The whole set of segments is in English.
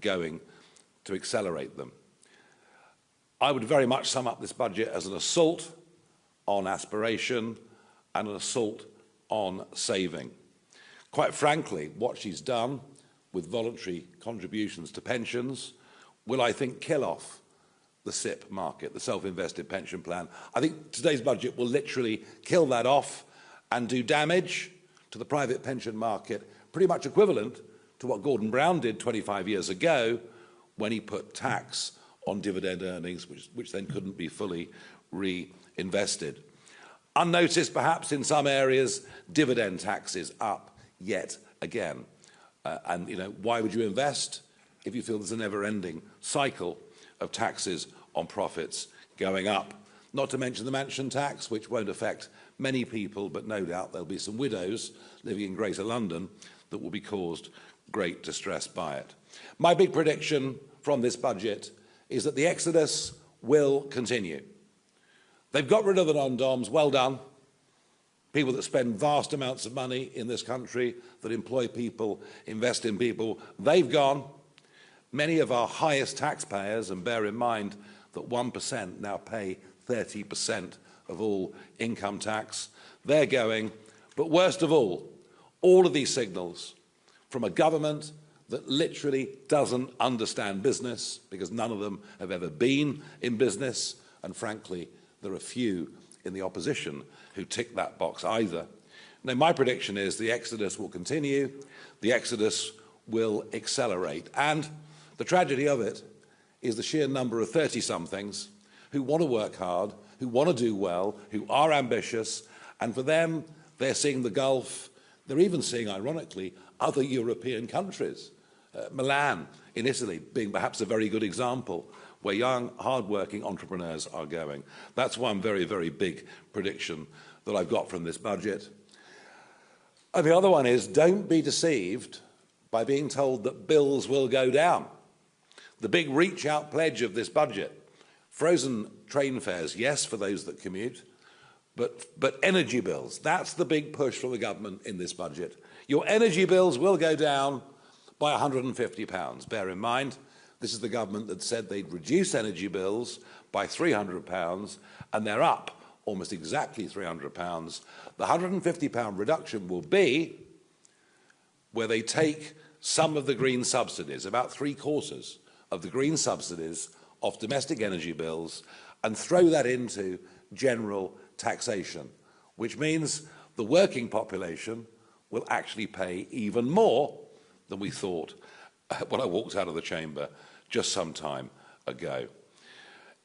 going to accelerate them. I would very much sum up this budget as an assault on aspiration and an assault on saving. Quite frankly, what she's done with voluntary contributions to pensions will, I think, kill off the SIP market, the self-invested pension plan. I think today's budget will literally kill that off and do damage to the private pension market, pretty much equivalent to what Gordon Brown did 25 years ago when he put tax on dividend earnings, which then couldn't be fully reinvested. Unnoticed, perhaps, in some areas, dividend taxes up yet again. And, why would you invest if you feel there's a never-ending cycle of taxes on profits going up? Not to mention the mansion tax, which won't affect many people, but no doubt there'll be some widows living in Greater London that will be caused great distress by it. My big prediction from this budget is that the exodus will continue. They've got rid of the non-doms, well done. People that spend vast amounts of money in this country, that employ people, invest in people, they've gone. Many of our highest taxpayers, and bear in mind that 1% now pay 30% of all income tax, they're going. But worst of all of these signals from a government that literally doesn't understand business, because none of them have ever been in business, and frankly, there are few in the opposition who tick that box either. Now, my prediction is the exodus will continue, the exodus will accelerate, and the tragedy of it is the sheer number of 30-somethings who want to work hard, who want to do well, who are ambitious, and for them, they're seeing the Gulf. They're even seeing, ironically, other European countries. Milan in Italy being perhaps a very good example where young, hard-working entrepreneurs are going. That's one very, very big prediction that I've got from this budget. And the other one is, don't be deceived by being told that bills will go down. The big reach-out pledge of this budget, frozen train fares, yes, for those that commute, but energy bills, that's the big push from the government in this budget. Your energy bills will go down by £150. Bear in mind, this is the government that said they'd reduce energy bills by £300, and they're up almost exactly £300. The £150 reduction will be where they take some of the green subsidies, about 3/4 of the green subsidies off domestic energy bills, and throw that into general taxation, which means the working population will actually pay even more than we thought when I walked out of the chamber just some time ago.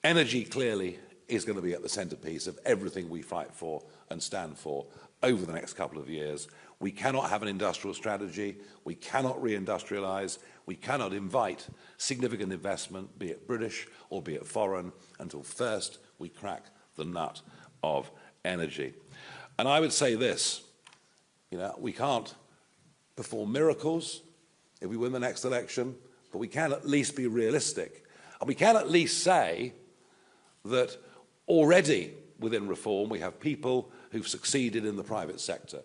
Energy clearly is going to be at the centrepiece of everything we fight for and stand for over the next couple of years. We cannot have an industrial strategy, we cannot reindustrialise, we cannot invite significant investment, be it British or be it foreign, until first we crack the nut of energy. And I would say this, we can't perform miracles if we win the next election, but we can at least be realistic. And we can at least say that already within reform we have people who've succeeded in the private sector,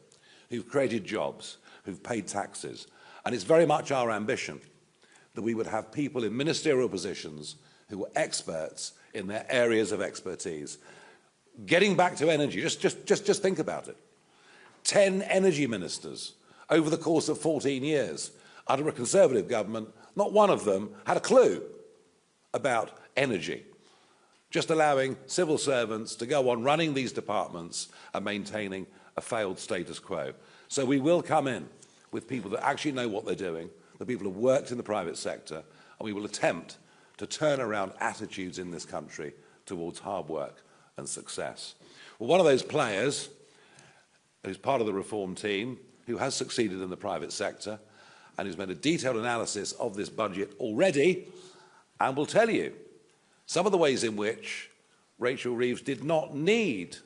who've created jobs, who've paid taxes. And it's very much our ambition that we would have people in ministerial positions who were experts in their areas of expertise. Getting back to energy, just think about it. 10 energy ministers over the course of 14 years under a Conservative government, not one of them had a clue about energy, just allowing civil servants to go on running these departments and maintaining a failed status quo. So we will come in with people that actually know what they're doing, the people who have worked in the private sector, and we will attempt to turn around attitudes in this country towards hard work and success. Well, one of those players who's part of the reform team, who has succeeded in the private sector and who's made a detailed analysis of this budget already, and will tell you some of the ways in which Rachel Reeves did not need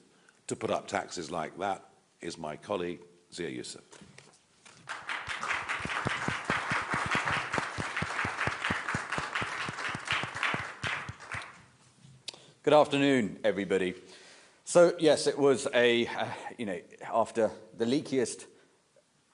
to put up taxes like that, is my colleague, Zia Youssef. Good afternoon, everybody. So, yes, it was after the leakiest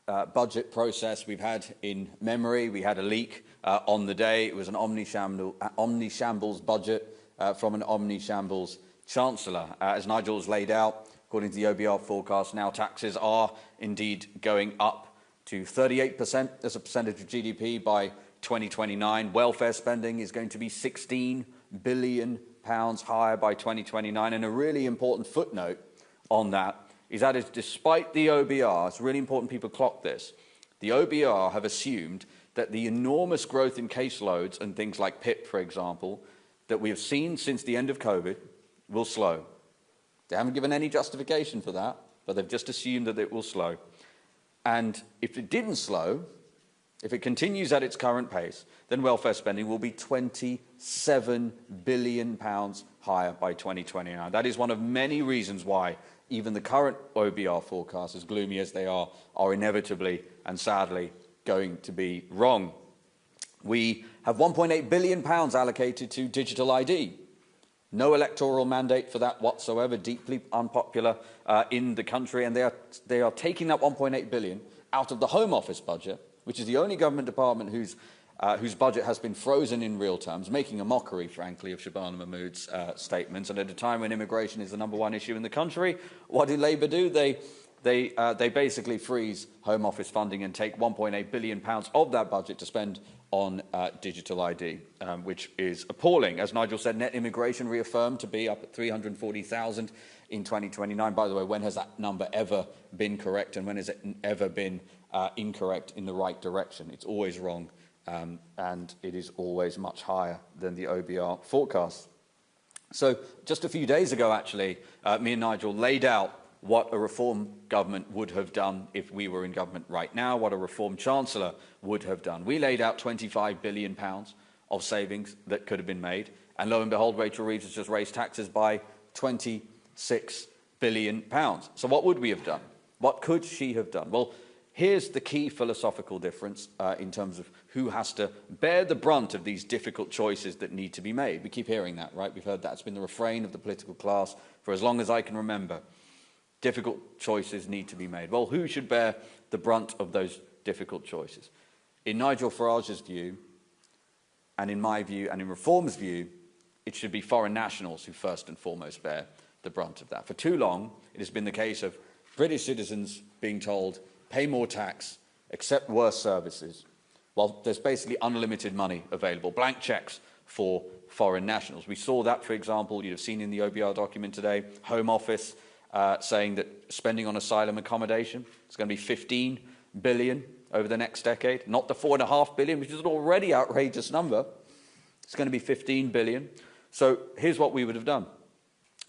budget process we've had in memory. We had a leak on the day. It was an omni-shambles budget from an omni-shambles chancellor. As Nigel has laid out, according to the OBR forecast, now taxes are indeed going up to 38% as a percentage of GDP by 2029. Welfare spending is going to be £16 billion higher by 2029. And a really important footnote on that is that despite the OBR, it's really important people clock this, the OBR have assumed that the enormous growth in caseloads and things like PIP, for example, that we have seen since the end of COVID will slow. They haven't given any justification for that, but they've just assumed that it will slow. And if it didn't slow, if it continues at its current pace, then welfare spending will be £27 billion higher by 2029. That is one of many reasons why even the current OBR forecasts, as gloomy as they are inevitably and sadly going to be wrong. We have £1.8 billion allocated to digital ID. No electoral mandate for that whatsoever, deeply unpopular in the country, and they are taking that £1.8 billion out of the Home Office budget, which is the only government department whose budget has been frozen in real terms, making a mockery, frankly, of Shabana Mahmood's statements. And at a time when immigration is the #1 issue in the country, what do Labour do? They basically freeze Home Office funding and take £1.8 billion of that budget to spend on digital ID, which is appalling. As Nigel said, net immigration reaffirmed to be up at 340,000 in 2029. By the way, when has that number ever been correct, and when has it ever been incorrect in the right direction? It's always wrong, and it is always much higher than the OBR forecast. So just a few days ago, actually, me and Nigel laid out what a reform government would have done if we were in government right now, what a reform chancellor would have done. We laid out £25 billion of savings that could have been made, and lo and behold, Rachel Reeves has just raised taxes by £26 billion. So what would we have done? What could she have done? Well, here's the key philosophical difference in terms of who has to bear the brunt of these difficult choices that need to be made. We keep hearing that, right? We've heard that. It's been the refrain of the political class for as long as I can remember. Difficult choices need to be made. Well, who should bear the brunt of those difficult choices? In Nigel Farage's view, and in my view, and in Reform's view, it should be foreign nationals who first and foremost bear the brunt of that. For too long, it has been the case of British citizens being told, pay more tax, accept worse services, while there's basically unlimited money available, blank cheques for foreign nationals. We saw that, for example, you'd have seen in the OBR document today, Home Office saying that spending on asylum accommodation is going to be £15 billion over the next decade, not the £4.5 billion, which is an already outrageous number. It's going to be £15 billion. So here's what we would have done.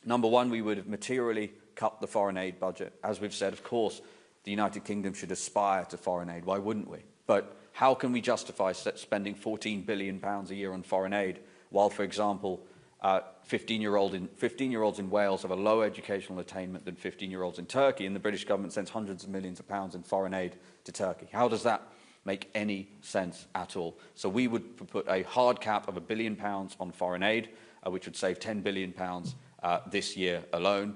Number one, we would have materially cut the foreign aid budget. As we've said, of course, the United Kingdom should aspire to foreign aid. Why wouldn't we? But how can we justify spending £14 billion a year on foreign aid while, for example, 15-year-olds in Wales have a lower educational attainment than 15-year-olds in Turkey, and the British government sends hundreds of millions of pounds in foreign aid to Turkey? How does that make any sense at all? So we would put a hard cap of £1 billion on foreign aid, which would save £10 billion this year alone.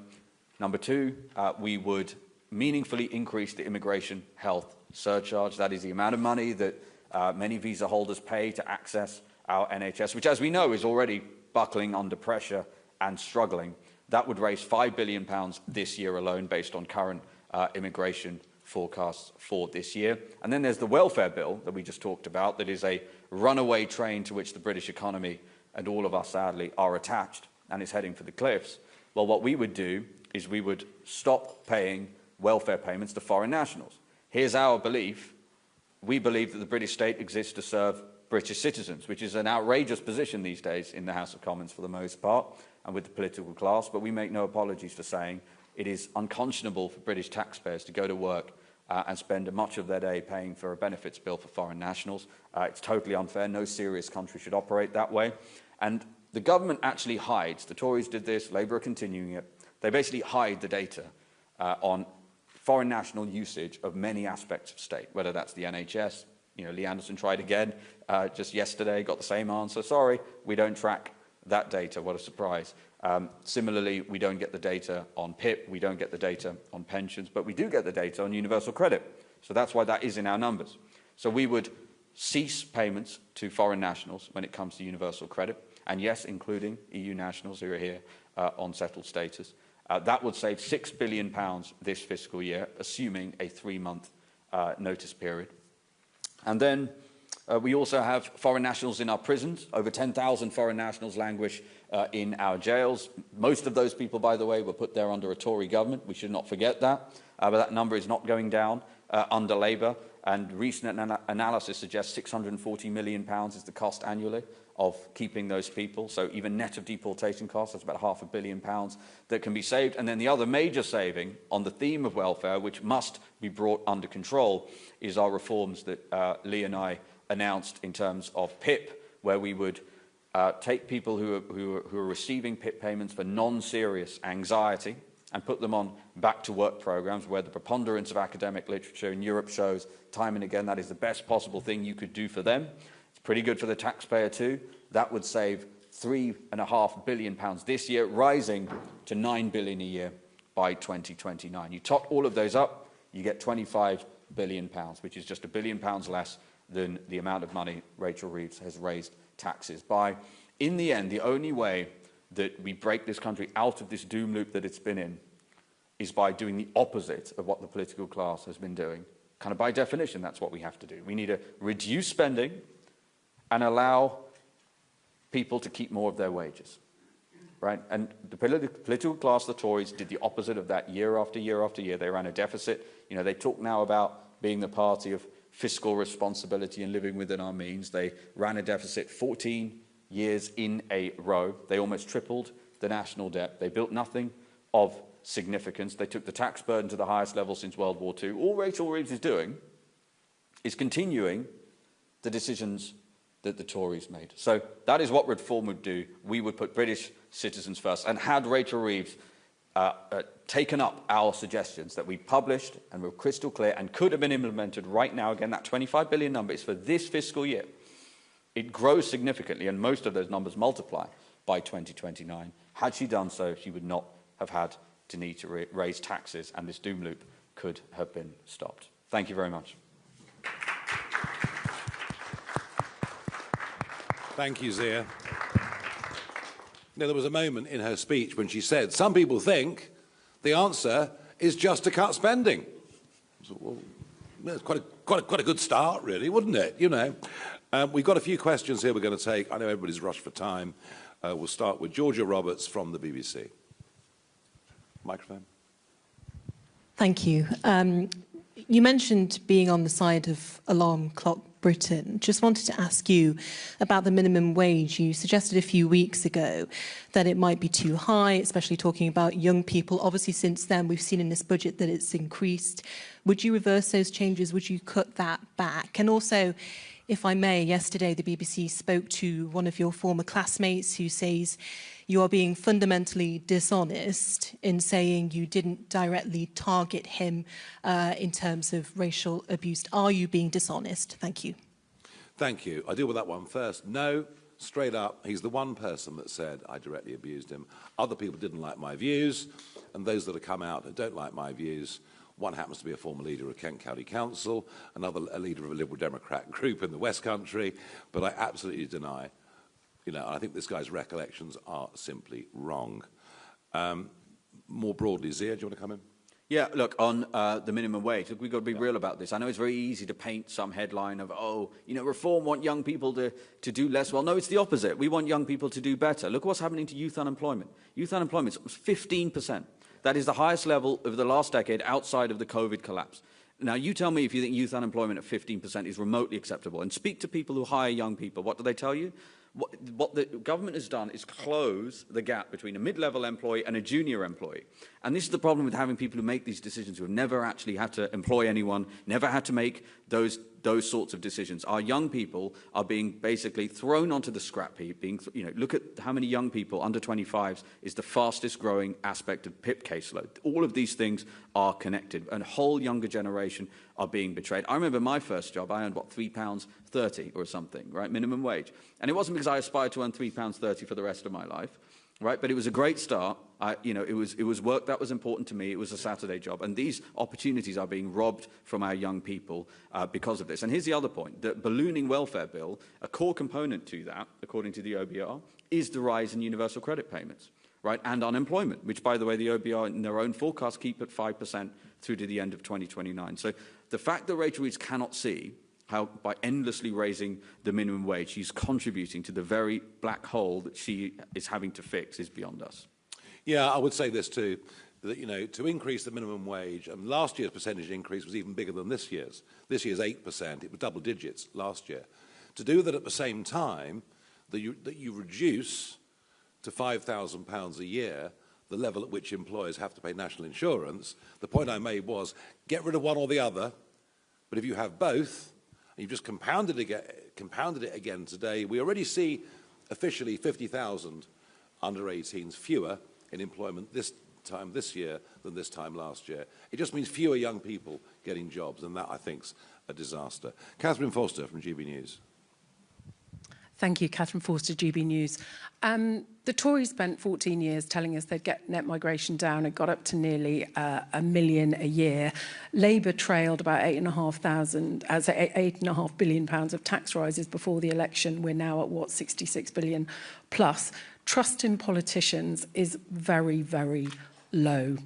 Number two, we would meaningfully increase the immigration health surcharge. That is the amount of money that many visa holders pay to access our NHS, which, as we know, is already buckling under pressure and struggling. That would raise £5 billion this year alone based on current immigration forecasts for this year. And then there's the welfare bill that we just talked about, that is a runaway train to which the British economy and all of us, sadly, are attached, and is heading for the cliffs. Well, what we would do is we would stop paying welfare payments to foreign nationals. Here's our belief. We believe that the British state exists to serve British citizens, which is an outrageous position these days in the House of Commons for the most part, and with the political class, but we make no apologies for saying it is unconscionable for British taxpayers to go to work and spend much of their day paying for a benefits bill for foreign nationals. It's totally unfair. No serious country should operate that way. And the government actually hides, the Tories did this, Labour are continuing it, they basically hide the data on foreign national usage of many aspects of state, whether that's the NHS. You know, Lee Anderson tried again just yesterday, got the same answer. Sorry, we don't track that data. What a surprise. Similarly, we don't get the data on PIP, we don't get the data on pensions, but we do get the data on universal credit. So that's why that is in our numbers. So we would cease payments to foreign nationals when it comes to universal credit, and yes, including EU nationals who are here on settled status. That would save £6 billion this fiscal year, assuming a 3-month notice period. And then we also have foreign nationals in our prisons. Over 10,000 foreign nationals languish in our jails. Most of those people, by the way, were put there under a Tory government. We should not forget that. But that number is not going down under Labour. And recent analysis suggests £640 million is the cost annually of keeping those people. So even net of deportation costs, that's about £500 million that can be saved. And then the other major saving on the theme of welfare, which must be brought under control, is our reforms that Lee and I announced in terms of PIP, where we would take people who are receiving PIP payments for non-serious anxiety and put them on back-to-work programs, where the preponderance of academic literature in Europe shows time and again that is the best possible thing you could do for them. It's pretty good for the taxpayer too. That would save £3.5 billion this year, rising to £9 billion a year by 2029. You top all of those up, you get £25 billion, which is just £1 billion less than the amount of money Rachel Reeves has raised taxes by. In the end, the only way that we break this country out of this doom loop that it's been in is by doing the opposite of what the political class has been doing. Kind of by definition, that's what we have to do. We need to reduce spending and allow people to keep more of their wages, right? And the political class, the Tories, did the opposite of that year after year after year. They ran a deficit. You know, they talk now about being the party of fiscal responsibility and living within our means. They ran a deficit 14 years in a row. They almost tripled the national debt. They built nothing of significance. They took the tax burden to the highest level since World War II. All Rachel Reeves is doing is continuing the decisions that the Tories made. So that is what reform would do. We would put British citizens first. And had Rachel Reeves taken up our suggestions that we published and were crystal clear and could have been implemented right now, again, that 25 billion number is for this fiscal year. It grows significantly, and most of those numbers multiply by 2029. Had she done so, she would not have had to need to raise taxes, and this doom loop could have been stopped. Thank you very much. Thank you, Zia. Now, there was a moment in her speech when she said, some people think the answer is just to cut spending. So, well, it's quite a good start, really, wouldn't it? You know. We've got a few questions here we're going to take. I know everybody's rushed for time. We'll start with Georgia Roberts from the BBC. Microphone. Thank you. You mentioned being on the side of Alarm Clock Britain. Just wanted to ask you about the minimum wage. You suggested a few weeks ago that it might be too high, especially talking about young people. Obviously, since then, we've seen in this budget that it's increased. Would you reverse those changes? Would you cut that back? And also, if I may, yesterday the BBC spoke to one of your former classmates who says you are being fundamentally dishonest in saying you didn't directly target him in terms of racial abuse. Are you being dishonest? Thank you. Thank you. I'll deal with that one first. No, straight up, he's the one person that said I directly abused him. Other people didn't like my views, and those that have come out that don't like my views, one happens to be a former leader of Kent County Council, another a leader of a Liberal Democrat group in the West Country, but I absolutely deny. You know, I think this guy's recollections are simply wrong. More broadly, Zia, do you want to come in? Yeah, look, on the minimum wage, look, we've got to be real about this. I know it's very easy to paint some headline of, oh, you know, reform want young people to do less. Well, no, it's the opposite. We want young people to do better. Look what's happening to youth unemployment. Youth unemployment is 15%. That is the highest level of the last decade outside of the COVID collapse. Now, you tell me if you think youth unemployment at 15% is remotely acceptable. And speak to people who hire young people. What do they tell you? What the government has done is close the gap between a mid-level employee and a junior employee. And this is the problem with having people who make these decisions who have never actually had to employ anyone, never had to make those sorts of decisions. Our young people are being basically thrown onto the scrap heap. Look at how many young people under 25s is the fastest growing aspect of PIP caseload. All of these things are connected, and a whole younger generation are being betrayed. I remember my first job, I earned, what, £3.30 or something, right, minimum wage. And it wasn't because I aspired to earn £3.30 for the rest of my life. right? But it was a great start. It was work that was important to me. It was a Saturday job. And these opportunities are being robbed from our young people because of this. And here's the other point. The ballooning welfare bill, a core component to that, according to the OBR, is the rise in universal credit payments, right? And unemployment, which, by the way, the OBR in their own forecast keep at 5% through to the end of 2029. So the fact that Rachel Reeves cannot see how by endlessly raising the minimum wage, she's contributing to the very black hole that she is having to fix is beyond us. Yeah, I would say this too, that, to increase the minimum wage, and last year's percentage increase was even bigger than this year's. This year's 8%, it was double digits last year. To do that at the same time, that you reduce to £5,000 a year the level at which employers have to pay national insurance, the point I made was, get rid of one or the other, but if you have both, and you've just compounded it again today, we already see officially 50,000 under 18s fewer in employment this year than this time last year. It just means fewer young people getting jobs, and that, I think, is a disaster. Catherine Foster from GB News. Thank you, Catherine Forster, GB News. The Tories spent 14 years telling us they'd get net migration down. It got up to nearly 1 million a year. Labour trailed about £8.5 billion of tax rises before the election. We're now at, 66 billion plus. Trust in politicians is very, very low.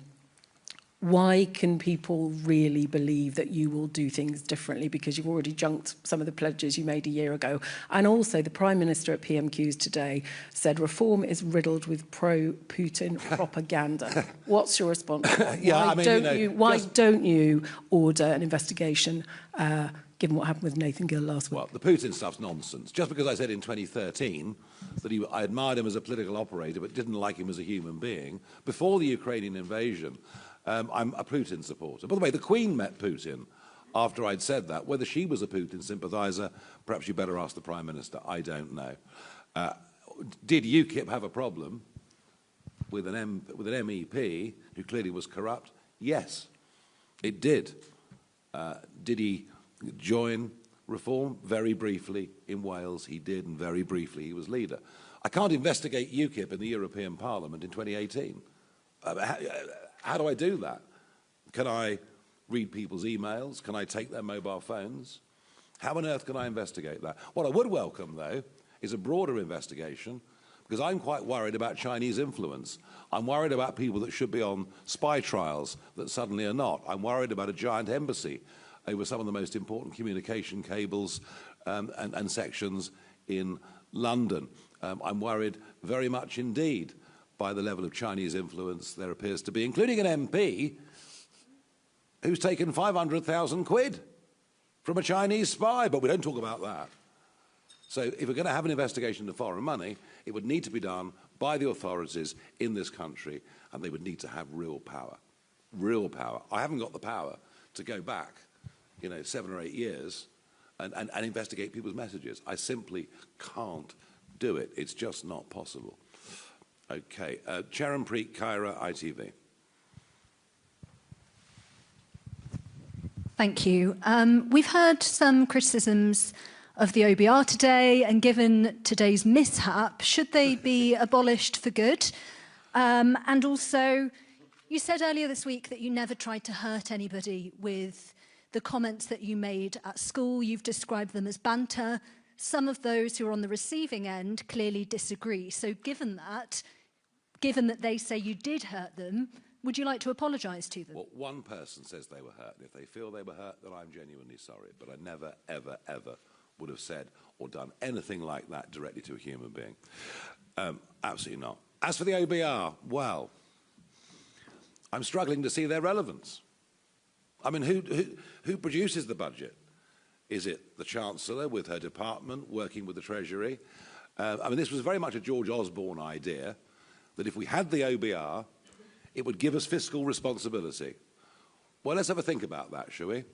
Why can people really believe that you will do things differently? Because you've already junked some of the pledges you made a year ago. And also, the Prime Minister at PMQs today said reform is riddled with pro-Putin propaganda. What's your response? Why don't you order an investigation, given what happened with Nathan Gill last week? Well, the Putin stuff's nonsense. Just because I said in 2013 that I admired him as a political operator but didn't like him as a human being, before the Ukrainian invasion, I'm a Putin supporter. By the way, the Queen met Putin after I'd said that. Whether she was a Putin sympathiser, perhaps you better ask the Prime Minister. I don't know. Did UKIP have a problem with an MEP who clearly was corrupt? Yes, it did. Did he join reform? Very briefly in Wales he did, and very briefly he was leader. I can't investigate UKIP in the European Parliament in 2018. How do I do that? Can I read people's emails? Can I take their mobile phones? How on earth can I investigate that? What I would welcome, though, is a broader investigation, because I'm quite worried about Chinese influence. I'm worried about people that should be on spy trials that suddenly are not. I'm worried about a giant embassy over some of the most important communication cables and sections in London. I'm worried very much indeed by the level of Chinese influence there appears to be, including an MP who's taken 500,000 quid from a Chinese spy, but we don't talk about that. So if we're going to have an investigation into foreign money, it would need to be done by the authorities in this country, and they would need to have real power. Real power. I haven't got the power to go back, 7 or 8 years and investigate people's messages. I simply can't do it. It's just not possible. Okay, Charanpreet Kaira, ITV. Thank you. We've heard some criticisms of the OBR today, and given today's mishap, should they be abolished for good? And also, you said earlier this week that you never tried to hurt anybody with the comments that you made at school. You've described them as banter. Some of those who are on the receiving end clearly disagree. So given that they say you did hurt them, would you like to apologise to them? Well, one person says they were hurt. If they feel they were hurt, then I'm genuinely sorry. But I never, ever, ever would have said or done anything like that directly to a human being. Absolutely not. As for the OBR, well, I'm struggling to see their relevance. I mean, who produces the budget? Is it the Chancellor with her department working with the Treasury? This was very much a George Osborne idea, that if we had the OBR, it would give us fiscal responsibility. Well, let's have a think about that, shall we?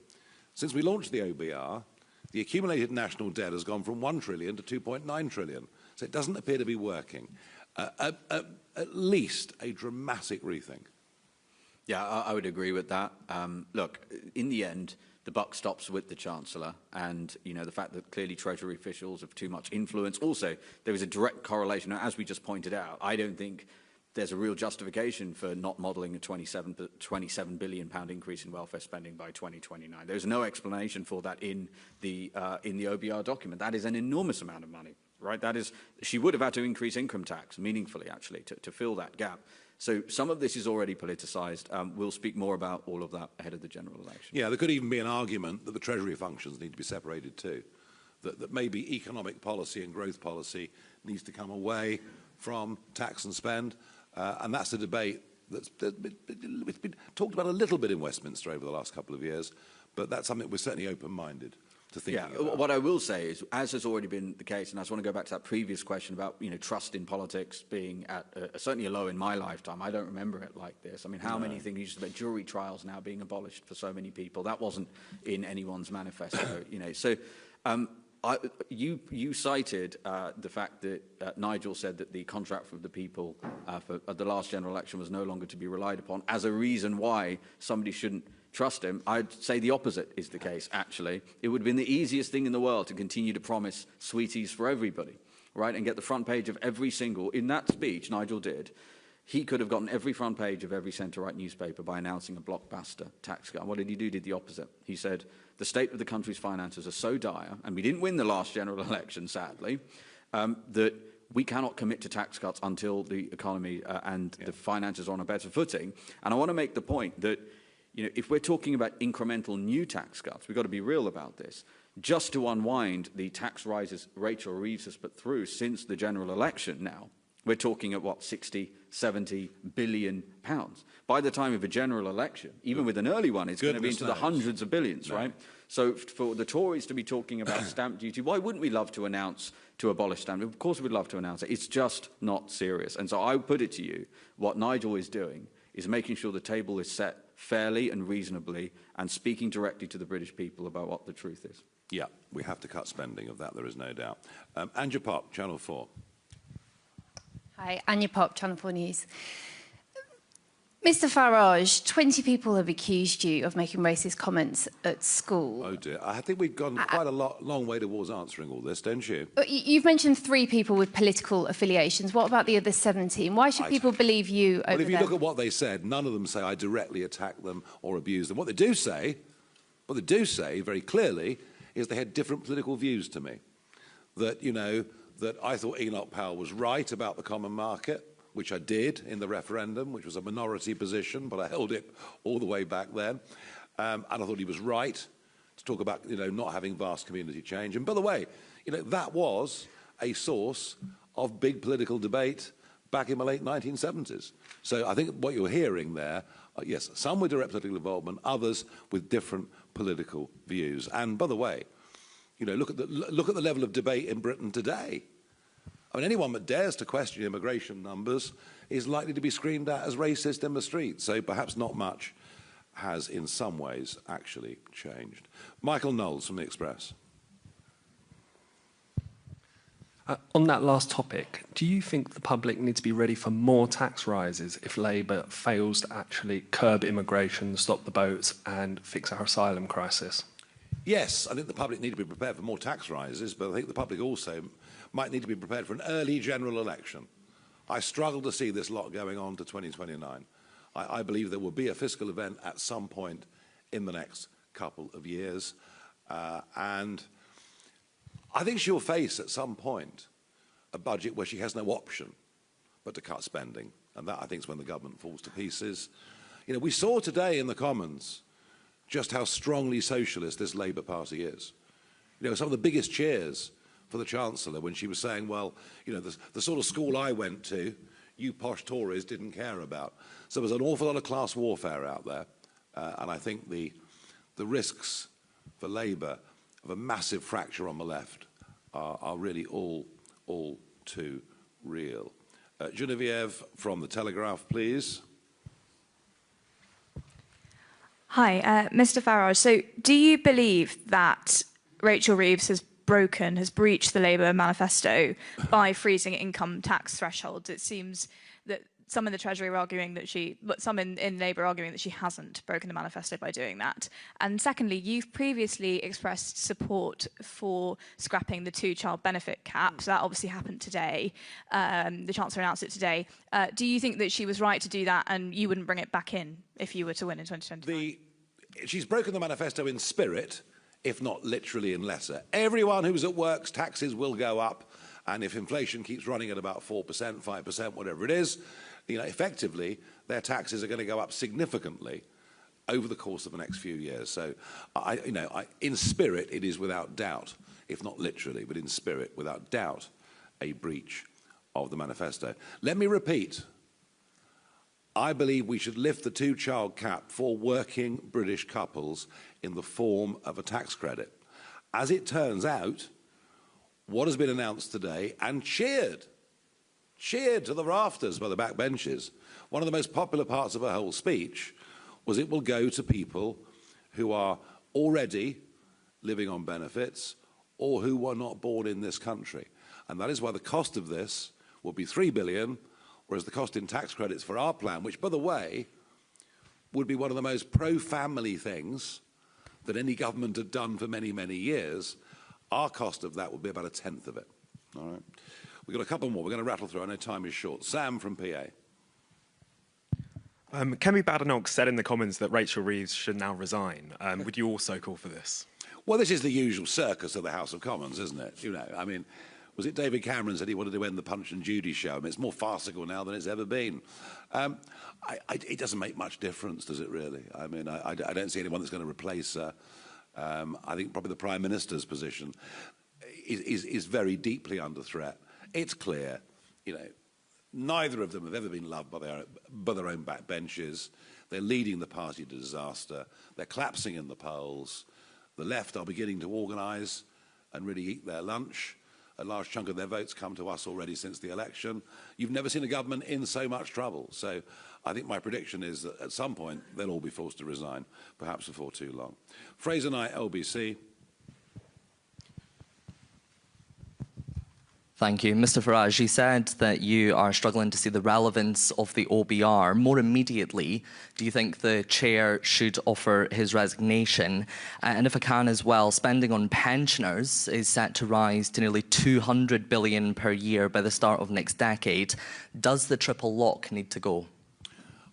Since we launched the OBR, the accumulated national debt has gone from 1 trillion to 2.9 trillion. So it doesn't appear to be working. At least a dramatic rethink. Yeah, I would agree with that. Look, in the end, the buck stops with the Chancellor, and the fact that clearly Treasury officials have too much influence. Also, there is a direct correlation. As we just pointed out, I don't think there's a real justification for not modelling a £27 billion increase in welfare spending by 2029. There's no explanation for that in the OBR document. That is an enormous amount of money, right? She would have had to increase income tax meaningfully, actually, to fill that gap. So some of this is already politicised. We'll speak more about all of that ahead of the general election. Yeah, there could even be an argument that the Treasury functions need to be separated too, that maybe economic policy and growth policy needs to come away from tax and spend, and that's a debate it's been talked about a little bit in Westminster over the last couple of years, but that's something we're certainly open-minded to thinking about. What I will say is, as has already been the case, and I just want to go back to that previous question about trust in politics being at certainly a low in my lifetime. I don't remember it like this. I mean, how many things used about jury trials now being abolished for so many people? That wasn't in anyone's manifesto. So you cited the fact that Nigel said that the contract for the people for the last general election was no longer to be relied upon as a reason why somebody shouldn't trust him. I'd say the opposite is the case, actually. It would have been the easiest thing in the world to continue to promise sweeties for everybody, right, and get the front page of every single... In that speech, Nigel did, he could have gotten every front page of every centre-right newspaper by announcing a blockbuster tax cut. And what did he do? He did the opposite. He said, the state of the country's finances are so dire, and we didn't win the last general election, sadly, that we cannot commit to tax cuts until the economy and the finances are on a better footing. And I want to make the point that if we're talking about incremental new tax cuts, we've got to be real about this. Just to unwind the tax rises Rachel Reeves has put through since the general election now, we're talking at, 60, 70 billion pounds. By the time of a general election, even with an early one, it's going to be into the hundreds of billions, right? So for the Tories to be talking about stamp duty, why wouldn't we love to announce to abolish stamp duty? Of course we'd love to announce it. It's just not serious. And so I put it to you, what Nigel is doing is making sure the table is set fairly and reasonably and speaking directly to the British people about what the truth is. Yeah, we have to cut spending, of that there is no doubt. Anja Pop, Channel 4. Hi, Anja Pop, Channel 4 News. Mr Farage, 20 people have accused you of making racist comments at school. Oh dear, I think we've gone quite a long way towards answering all this, don't you? You've mentioned 3 people with political affiliations. What about the other 17? Why should people believe you over Well, if you them? look at what they said, none of them say I directly attacked them or abused them. What they do say very clearly is they had different political views to me. That, that I thought Enoch Powell was right about the common market, which I did in the referendum, which was a minority position, but I held it all the way back then. And I thought he was right to talk about, not having vast community change. And by the way, that was a source of big political debate back in the late 1970s. So I think what you're hearing there, yes, some with direct political involvement, others with different political views. And by the way, look at the level of debate in Britain today. I mean, anyone that dares to question immigration numbers is likely to be screamed at as racist in the street. So perhaps not much has, in some ways, actually changed. Michael Knowles from The Express. On that last topic, do you think the public needs to be ready for more tax rises if Labour fails to actually curb immigration, stop the boats and fix our asylum crisis? Yes, I think the public need to be prepared for more tax rises, but I think the public also might need to be prepared for an early general election. I struggle to see this lot going on to 2029. I believe there will be a fiscal event at some point in the next couple of years. And I think she'll face at some point a budget where she has no option but to cut spending. And that, I think, is when the government falls to pieces. We saw today in the Commons just how strongly socialist this Labour Party is. Some of the biggest cheers for the Chancellor when she was saying, well, the sort of school I went to, you posh Tories didn't care about. So there's an awful lot of class warfare out there. And I think the risks for Labour of a massive fracture on the left are really all too real. Genevieve from The Telegraph, please. Hi, Mr Farage. So do you believe that Rachel Reeves has breached the Labour manifesto by freezing income tax thresholds? It seems that some in the Treasury are arguing that some in Labour are arguing that she hasn't broken the manifesto by doing that. And secondly, you've previously expressed support for scrapping the 2-child benefit cap. So that obviously happened today. The Chancellor announced it today. Do you think that she was right to do that and you wouldn't bring it back in if you were to win in 2025? She's broken the manifesto in spirit, if not literally in letter. Everyone who's at work's taxes will go up, and if inflation keeps running at about 4%, 5%, whatever it is, effectively, their taxes are going to go up significantly over the course of the next few years. So, in spirit, it is without doubt, if not literally, but in spirit, without doubt, a breach of the manifesto. Let me repeat. I believe we should lift the 2-child cap for working British couples in the form of a tax credit. As it turns out, what has been announced today and cheered to the rafters by the backbenchers, one of the most popular parts of her whole speech was it will go to people who are already living on benefits or who were not born in this country. And that is why the cost of this will be £3 billion, whereas the cost in tax credits for our plan, which, by the way, would be one of the most pro-family things that any government had done for many, many years, our cost of that would be about a tenth of it. All right. We've got a couple more. We're going to rattle through. I know time is short. Sam from PA. Kemi Badenoch said in the Commons that Rachel Reeves should now resign. Would you also call for this? Well, this is the usual circus of the House of Commons, isn't it? Was it David Cameron said he wanted to end the Punch and Judy show? It's more farcical now than it's ever been. It doesn't make much difference, does it really? I don't see anyone that's going to replace her. I think probably the Prime Minister's position is very deeply under threat. It's clear, neither of them have ever been loved by their own backbenchers. They're leading the party to disaster. They're collapsing in the polls. The left are beginning to organise and really eat their lunch. A large chunk of their votes come to us already since the election. You've never seen a government in so much trouble. So I think my prediction is that at some point they'll all be forced to resign, perhaps before too long. Fraser Knight, LBC. Thank you. Mr. Farage, you said that you are struggling to see the relevance of the OBR. More immediately, do you think the chair should offer his resignation? And if I can as well, spending on pensioners is set to rise to nearly £200 billion per year by the start of next decade. Does the triple lock need to go?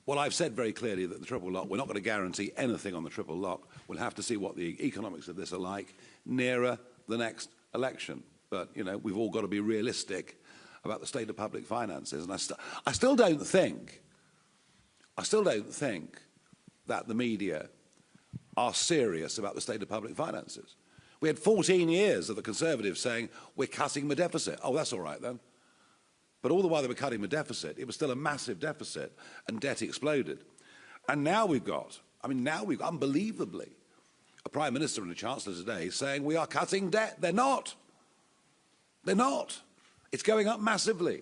Well, I've said very clearly that the triple lock, we're not going to guarantee anything on the triple lock. We'll have to see what the economics of this are like nearer the next election. But, we've all got to be realistic about the state of public finances. And I still don't think that the media are serious about the state of public finances. We had 14 years of the Conservatives saying, we're cutting the deficit. Oh, that's all right then. But all the while they were cutting the deficit, it was still a massive deficit and debt exploded. And now we've got, unbelievably, a Prime Minister and a Chancellor today saying we are cutting debt. They're not. They're not. It's going up massively.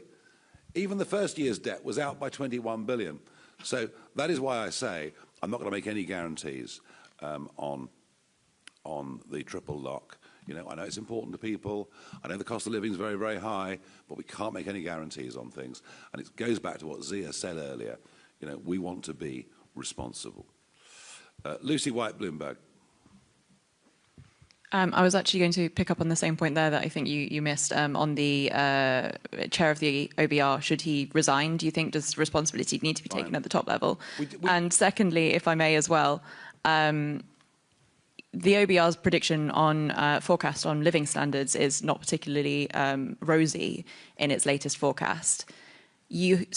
Even the first year's debt was out by 21 billion. So that is why I say I'm not going to make any guarantees on the triple lock. I know it's important to people. I know the cost of living is very, very high, but we can't make any guarantees on things. And it goes back to what Zia said earlier. We want to be responsible. Lucy White, Bloomberg. I was actually going to pick up on the same point there that I think you missed on the chair of the OBR. Should he resign? Do you think does responsibility need to be taken at the top level? And secondly, if I may as well, the OBR's prediction on forecast on living standards is not particularly rosy in its latest forecast. You've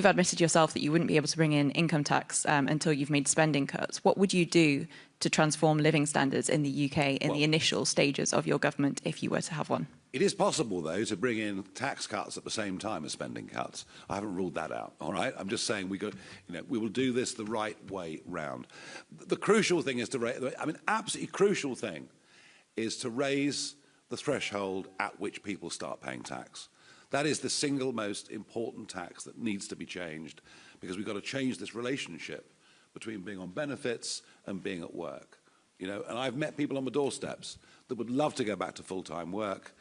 admitted yourself that you wouldn't be able to bring in income tax until you've made spending cuts. What would you do to transform living standards in the UK in the initial stages of your government if you were to have one? It is possible, though, to bring in tax cuts at the same time as spending cuts. I haven't ruled that out, all right? I'm just saying we will do this the right way round. The crucial thing is absolutely crucial thing is to raise the threshold at which people start paying tax. That is the single most important tax that needs to be changed because we've got to change this relationship between being on benefits and being at work. And I've met people on my doorsteps that would love to go back to full-time work,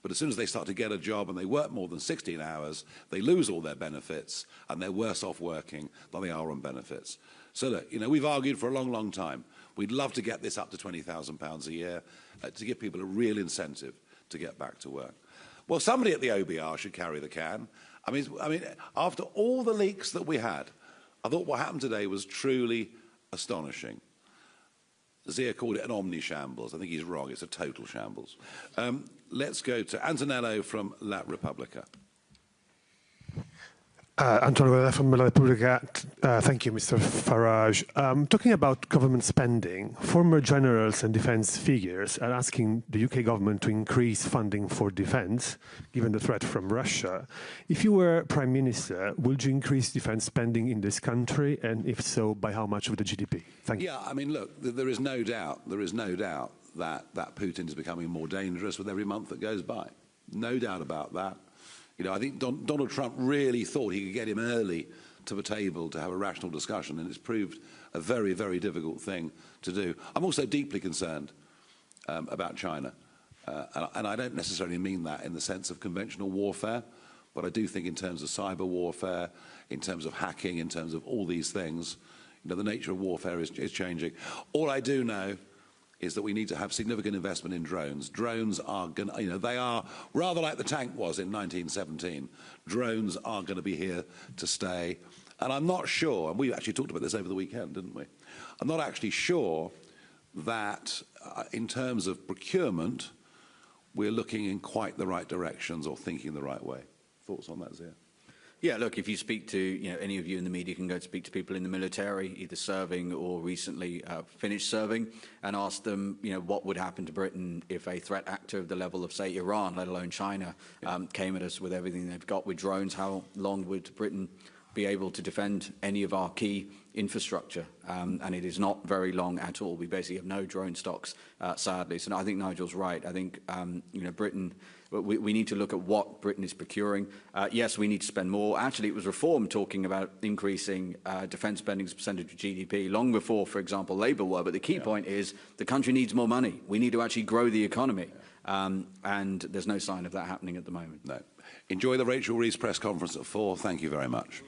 But as soon as they start to get a job and they work more than 16 hours, they lose all their benefits and they're worse off working than they are on benefits. So look, you know, we've argued for a long, long time. We'd love to get this up to £20,000 a year to give people a real incentive to get back to work. Well, somebody at the OBR should carry the can. I mean, after all the leaks that we had, I thought what happened today was truly astonishing. Zia called it an omni-shambles. I think he's wrong. It's a total shambles. Let's go to Antonello from La Repubblica. Antonio from La Repubblica. Thank you, Mr. Farage. Talking about government spending, former generals and defence figures are asking the UK government to increase funding for defence, given the threat from Russia. If you were Prime Minister, would you increase defence spending in this country, and if so, by how much of the GDP? Thank you. Yeah, I mean, look, there is no doubt that Putin is becoming more dangerous with every month that goes by. No doubt about that. You know, I think Donald Trump really thought he could get him early to the table to have a rational discussion, and it's proved a very, very difficult thing to do. I'm also deeply concerned about China, and I don't necessarily mean that in the sense of conventional warfare, but I do think in terms of cyber warfare, in terms of hacking, in terms of all these things, you know, the nature of warfare is changing. All I do know is that we need to have significant investment in drones. Drones are going to, you know, they are rather like the tank was in 1917. Drones are going to be here to stay. And I'm not sure, and we actually talked about this over the weekend, didn't we? I'm not actually sure that in terms of procurement, we're looking in quite the right directions or thinking the right way. Thoughts on that, Zia? Yeah, look, if you speak to, you know, any of you in the media can go and speak to people in the military, either serving or recently finished serving, and ask them, you know, what would happen to Britain if a threat actor of the level of, say, Iran, let alone China, came at us with everything they've got with drones. How long would Britain be able to defend any of our key infrastructure? And it is not very long at all. We basically have no drone stocks, sadly. So no, I think Nigel's right. I think, you know, Britain... We need to look at what Britain is procuring. Yes, we need to spend more. Actually, it was Reform talking about increasing defence spending as a percentage of GDP long before, for example, Labour were. But the key point is the country needs more money. We need to actually grow the economy. And there's no sign of that happening at the moment. No. Enjoy the Rachel Reeves press conference at 4. Thank you very much.